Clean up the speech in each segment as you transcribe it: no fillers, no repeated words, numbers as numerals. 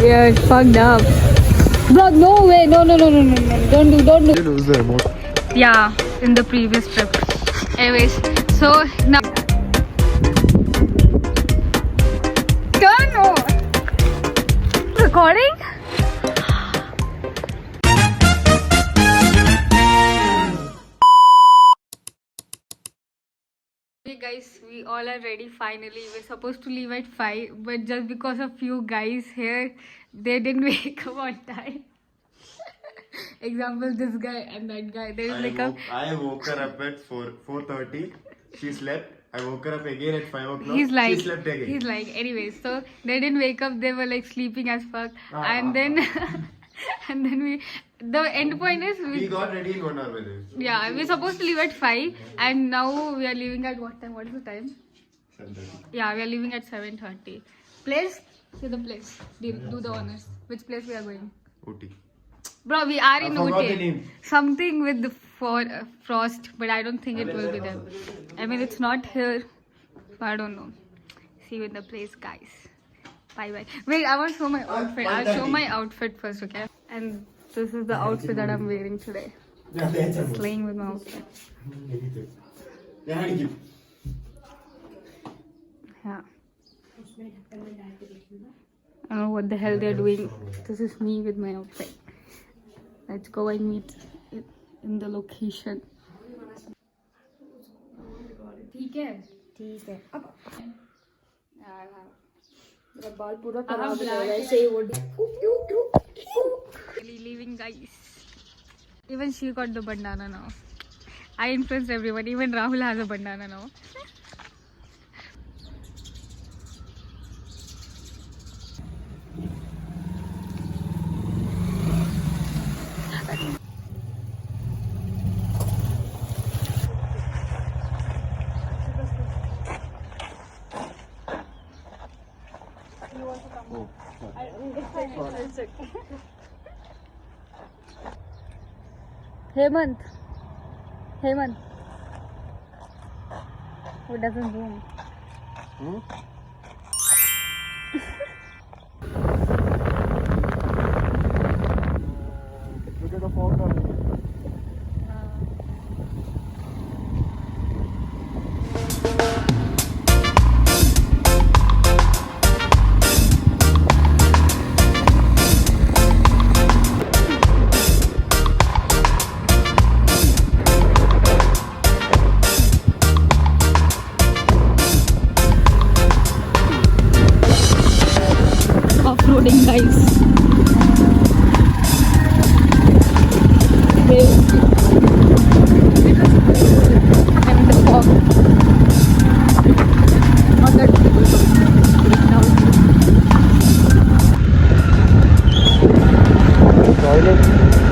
We are fucked up. Bro, no way. No. Don't do. You lose the remote. Yeah, in the previous trip. Anyways, so now. Turn on. Recording? Hey guys, we all are ready finally. We're supposed to leave at 5, but just because of few guys here, they didn't wake up on time. Example, this guy and that guy. They didn't wake up. I woke her up at 4:30. She slept. I woke her up again at 5 o'clock. He's like, she slept again. Anyways, so they didn't wake up. They were like sleeping as fuck, and then, and then the end point is we got ready in 1 hour with it. Yeah, we're supposed to leave at 5, and now we are leaving at what time? What is the time? 7:30. Yeah, we are leaving at 7:30. Place? Say the place. Do the honors. Which place we are going? Ooty. Bro, we are in I forgot the Ooty. name. Something with the frost, but I don't think it will be there. I mean, it's not here. But I don't know. See you in the place, guys. Bye. Wait, I want to show my outfit. I'll show my outfit first, okay? And this is the outfit that I'm wearing today. Slaying with my outfit. Yeah. I don't know what the hell they're doing. This is me with my outfit. Let's go and meet in the location. ठीक है अब मेरा बाल पूरा खराब हो गया वैसे ही वो leaving guys. Even she got the bandana now. I influenced everyone. Even Rahul has a bandana now. Hemant. Who doesn't zoom? Look at the fog coming. Off-roading, guys. I'm in the fog. Not that Toilet.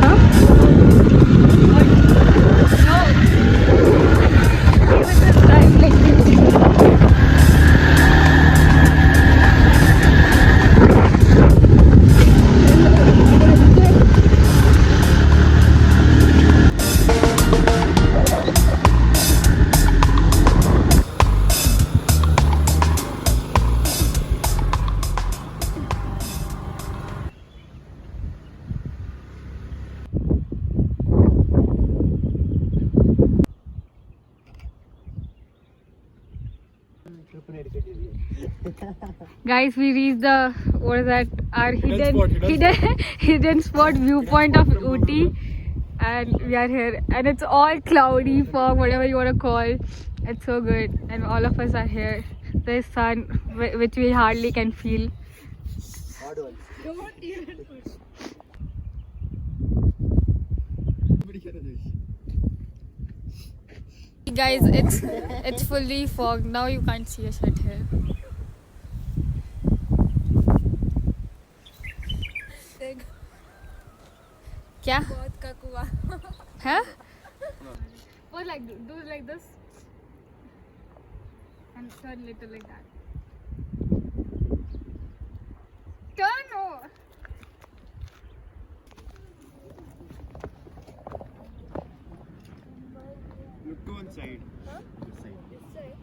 Huh? No. Even this time like Guys, we reached the what is that? Our hidden spot viewpoint of Ooty, and we are here. And it's all cloudy, fog, whatever you want to call. It's so good, and all of us are here. There's sun, which we hardly can feel. Don't even push. Guys, it's fully fog now. You can't see a shit here. क्या? बहुत का कुआं है? Or like do like this and turn little like that. Turn no. Look to one side. Huh? This side. This side.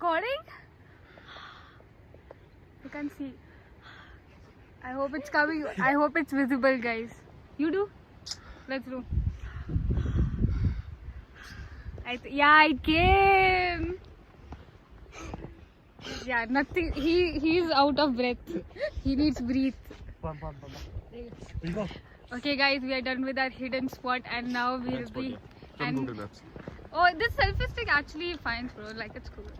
recording? You can see. I hope it's coming. I hope it's visible, guys. You do? Let's do. Yeah, it came. Yeah, nothing. He's out of breath. He needs breathe. Okay, guys, we are done with our hidden spot, and now we'll be. And oh, this selfie stick actually fine, bro. Like it's cool.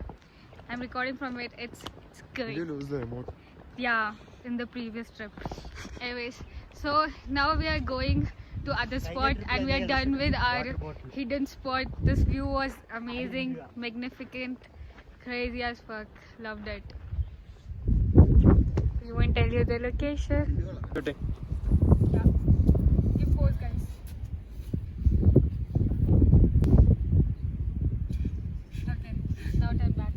I'm recording from it. It's good. Did you lose the remote? Yeah, in the previous trip. Anyways, so now we are going to other spot, and we are done with our hidden spot. This view was amazing, magnificent, crazy as fuck. Loved it. We won't tell you the location. Shooting. Yeah. Give pose, guys. Okay, now turn back.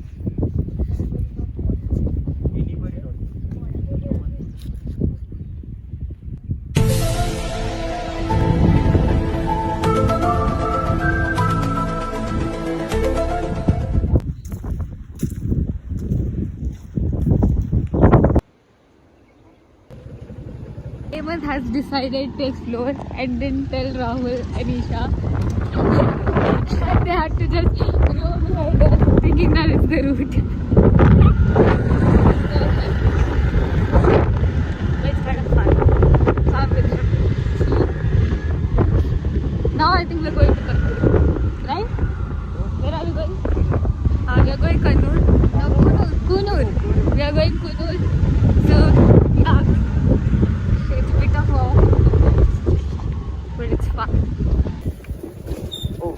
Hemant has decided to explore and didn't tell Rahul and Isha. They had to just go behind us thinking that it's the route. It's kind of fun. Now I think we're going to Kannur. Right? Where are we going? We are going Kannur. No, Kunur. We are going Kunur. So, yeah. It's a bit of a, but it's fun. Oh.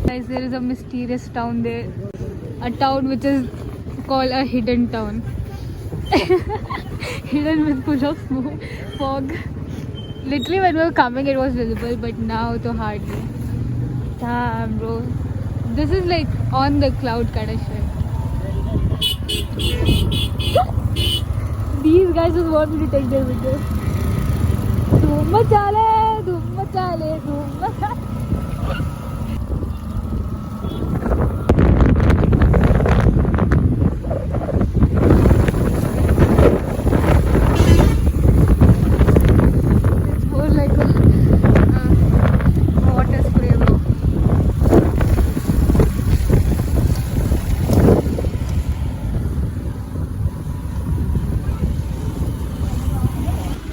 Guys, there is a mysterious town there. A town which is called a hidden town. Hidden with full of smoke, fog. Literally when we were coming it was visible, but now to hardly. Damn, bro. This is like on the cloud kind of shit. These guys just want me to take their video. Dhoom machale, dhoom machale, dhoom machale. It's more like a water spray, bro.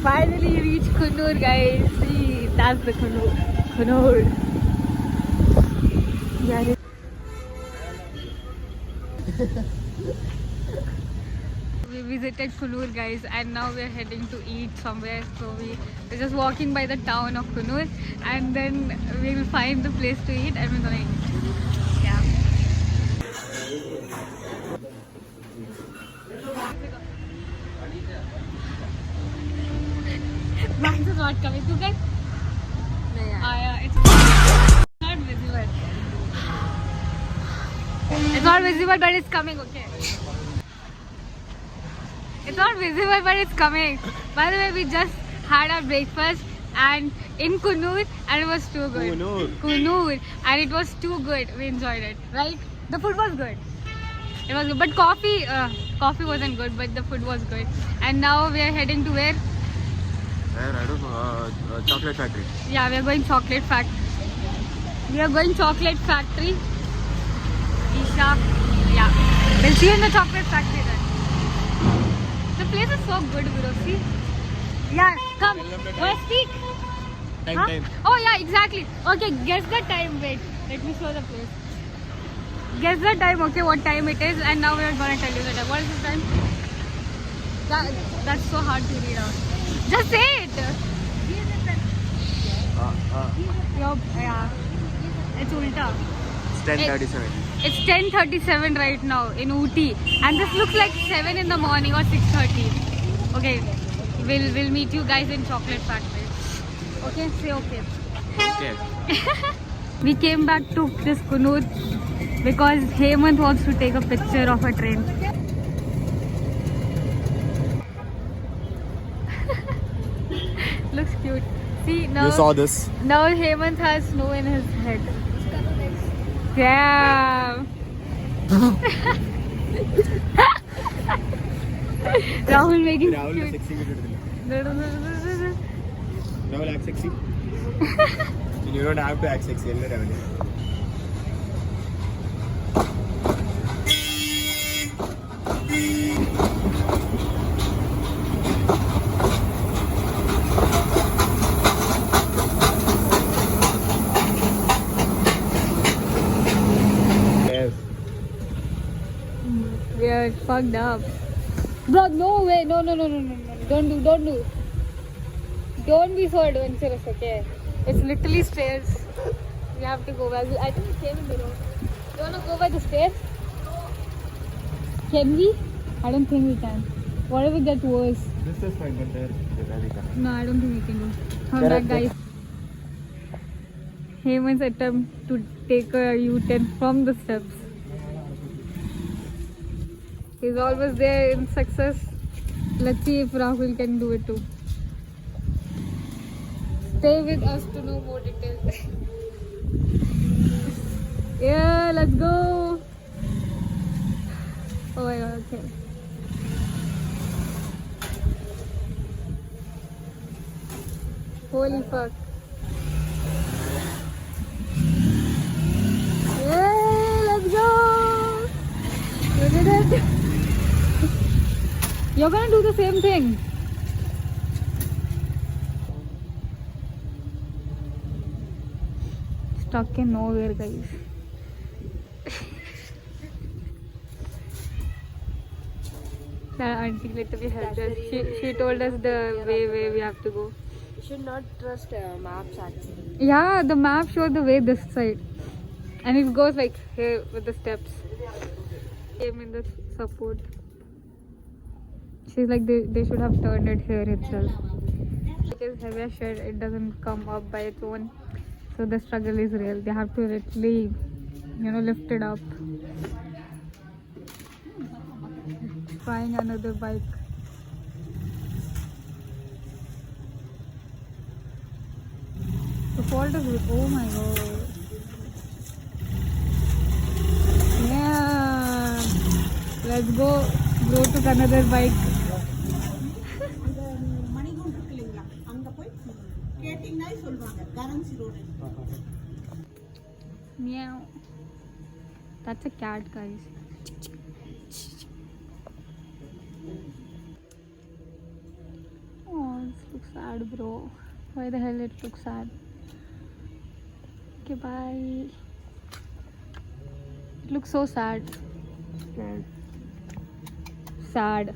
Finally reached Kannur, guys. See, that's the Kannur. Kannur. Yeah. We visited Kannur, guys, and now we are heading to eat somewhere. So we're just walking by the town of Kannur, and then we will find the place to eat, and we're gonna eat. Yeah. Max is not coming. You guys? It's not visible. It's not visible, but it's coming. Okay. It's not visible, but it's coming. By the way, we just had our breakfast and in Kannur, and it was too good. Kannur, and it was too good. We enjoyed it, right? The food was good. It was good, but coffee wasn't good, but the food was good. And now we are heading to where? I don't know. Chocolate factory. Yeah, we are going chocolate factory. We are going chocolate factory. Isha. Yeah. We'll see you in the chocolate factory then. The place is so good, bro. See? Yeah, come. Well, speak. Time. Oh, yeah, exactly. Okay, guess the time. Wait, let me show the place. Guess the time, okay, what time it is, and now we are gonna tell you the time. What is the time? That's so hard to read out. Just say it. Yeah. It's ulta. It's 10:37. It's 10:37 right now in Ooty, and this looks like 7 in the morning or 6:30. Okay, we'll meet you guys in chocolate factory. Okay, say okay. Okay. We came back to this Kannur because Hemant wants to take a picture of a train. Looks cute. See now. You saw this. Now Hemant has snow in his head. Damn. Rahul making Rahul cute. sexy Rahul act sexy. You don't have to act sexy, Rahul. Yes. We are fucked up. Bro, no way. No. Don't do. Don't be so adventurous, okay? It's literally stairs. We have to go back. I think we came in the road. You wanna go by the stairs? Can we? I don't think we can. What if it gets worse? This is fine, but there. No, I don't think we can go. Come back, guys. Hemant's attempt to take a U-turn from the steps. He's always there in success. Let's see if Rahul can do it too. Stay with us to know more details. Yeah, let's go. Oh my god, okay. Holy fuck. Yeah, let's go. We did it. You're gonna do the same thing. Stuck in nowhere, guys. That auntie literally helped us. She told us the way we have to go. You should not trust maps actually. Yeah, the map showed the way this side. And it goes like here with the steps. Came in the support. She's like they should have turned it here itself. Because heavier shed, it doesn't come up by its own. So the struggle is real. They have to literally, lift it up. Trying another bike. The fault is with, oh my god. Yeah. Let's go to another bike. மணிக்கூண்டு இருக்கு இல்லைங்களா அங்க போய் கேட்டிங்கன்னா சொல்வாங்க currency road Meow. That's a cat, guys. Oh, this looks sad, bro. Why the hell it looks sad? Okay, bye. It looks so sad. Sad.